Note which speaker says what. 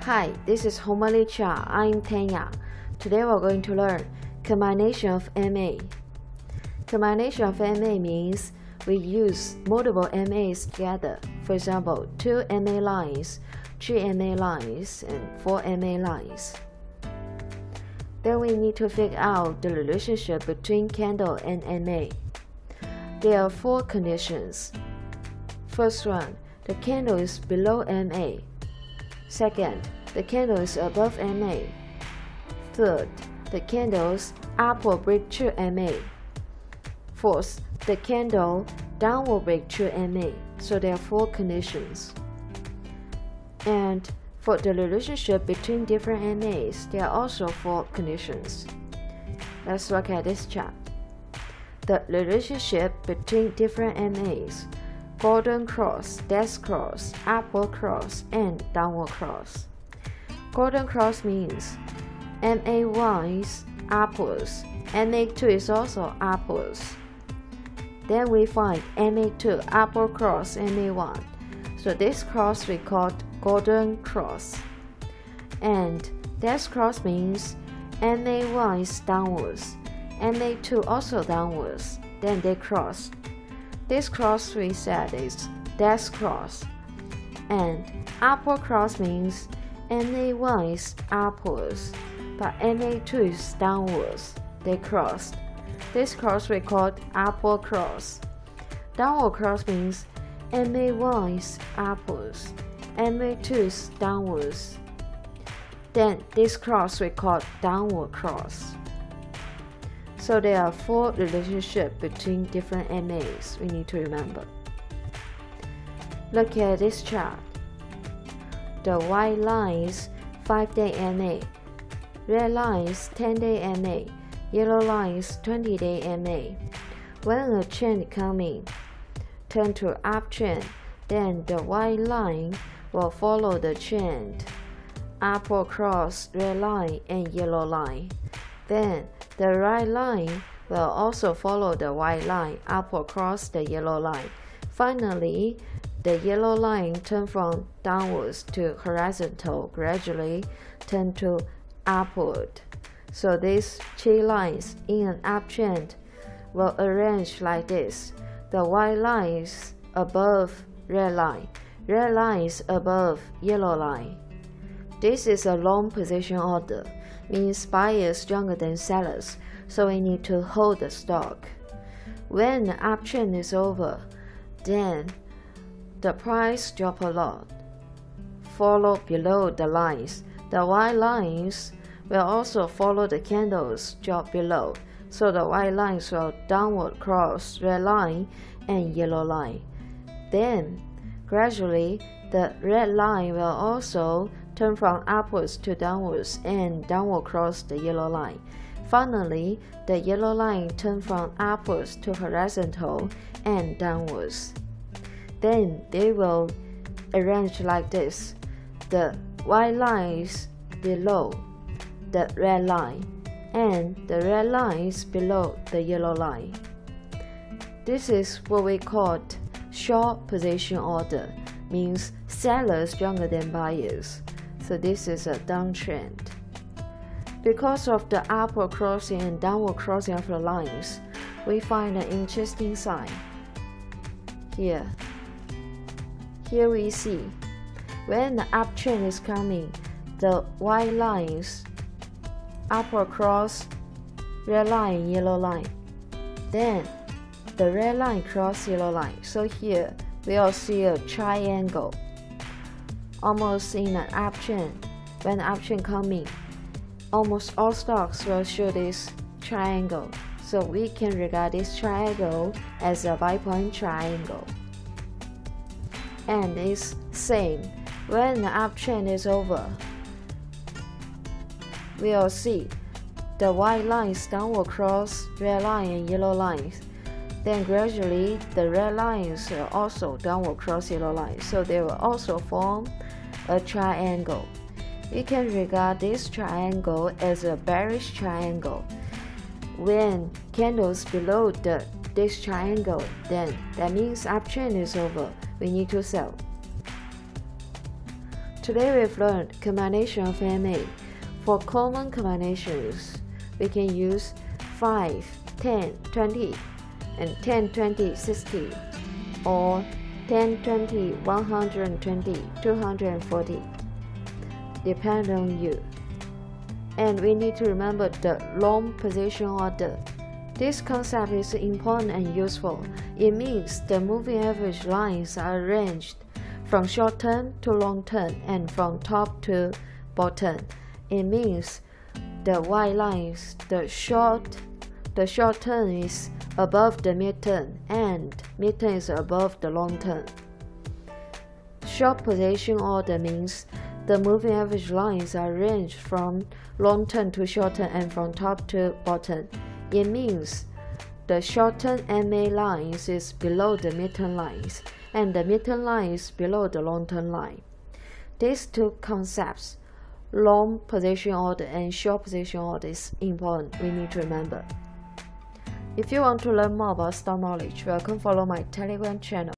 Speaker 1: Hi, this is homilychart. I'm Tanya. Today we're going to learn combination of MA. Combination of MA means we use multiple MAs together. For example, 2 MA lines, 3 MA lines, and 4 MA lines. Then we need to figure out the relationship between candle and MA. There are 4 conditions. First one, the candle is below MA. Second, the candle is above MA. Third, the candle's upward break through MA. Fourth, the candle downward break through MA. So there are 4 conditions. And for the relationship between different MAs, there are also 4 conditions. Let's look at this chart. The relationship between different MAs: golden cross, death cross, upward cross, and downward cross. Golden cross means MA1 is upwards, MA2 is also upwards. Then we find MA2 upward cross MA1. So this cross we call golden cross. And death cross means MA1 is downwards, MA2 also downwards. Then they cross. This cross we said is death cross. And upward cross means MA1 is upwards, but MA2 is downwards. They crossed. This cross we call upward cross. Downward cross means MA1 is upwards, MA2 is downwards. Then this cross we call downward cross. So there are 4 relationships between different MAs we need to remember. Look at this chart. The white line is 5-day MA, red line is 10-day MA, yellow line is 20-day MA. When a trend coming, turn to uptrend, then the white line will follow the trend, upward cross red line and yellow line. Then the right line will also follow the white line, upward cross the yellow line. Finally, the yellow line turn from downwards to horizontal, gradually turn to upward. So these 3 lines in an uptrend will arrange like this. The white line is above red line is above yellow line. This is a long position order, means buyers stronger than sellers, so we need to hold the stock. When the uptrend is over, then the price drop a lot, follow below the lines. The white lines will also follow the candles drop below, so the white lines will downward cross red line and yellow line. Then gradually the red line will also turn from upwards to downwards and downward cross the yellow line. Finally, the yellow line turn from upwards to horizontal and downwards. Then they will arrange like this. The white line is below the red line, and the red line is below the yellow line. This is what we call short position order, means sellers stronger than buyers. So this is a downtrend. Because of the upward crossing and downward crossing of the lines, we find an interesting sign. Here we see, when the uptrend is coming, the white lines upward cross red line, yellow line. Then the red line cross yellow line. So here we'll see a triangle, almost in an uptrend. When the uptrend coming, almost all stocks will show this triangle. So we can regard this triangle as a bipoint triangle. And it's same. When the uptrend is over, we'll see the white lines downward cross red line and yellow lines. Then gradually the red lines will also downward cross yellow lines. So they will also form a triangle. We can regard this triangle as a bearish triangle. When candles below this triangle, then that means uptrend is over. We need to sell. Today we've learned combination of MA. For common combinations, we can use 5, 10, 20, and 10, 20, 60, or 10, 20, 120, 240. Depend on you. And we need to remember the long position order. This concept is important and useful. It means the moving average lines are arranged from short term to long term and from top to bottom. It means the white lines, the short term is above the mid-term and mid-term is above the long term. Short position order means the moving average lines are arranged from long term to short term and from top to bottom. It means the short-term MA lines is below the mid-term lines, and the mid-term line is below the long-term line. These two concepts, long position order and short position order, is important. We need to remember. If you want to learn more about stock knowledge, welcome follow my Telegram channel.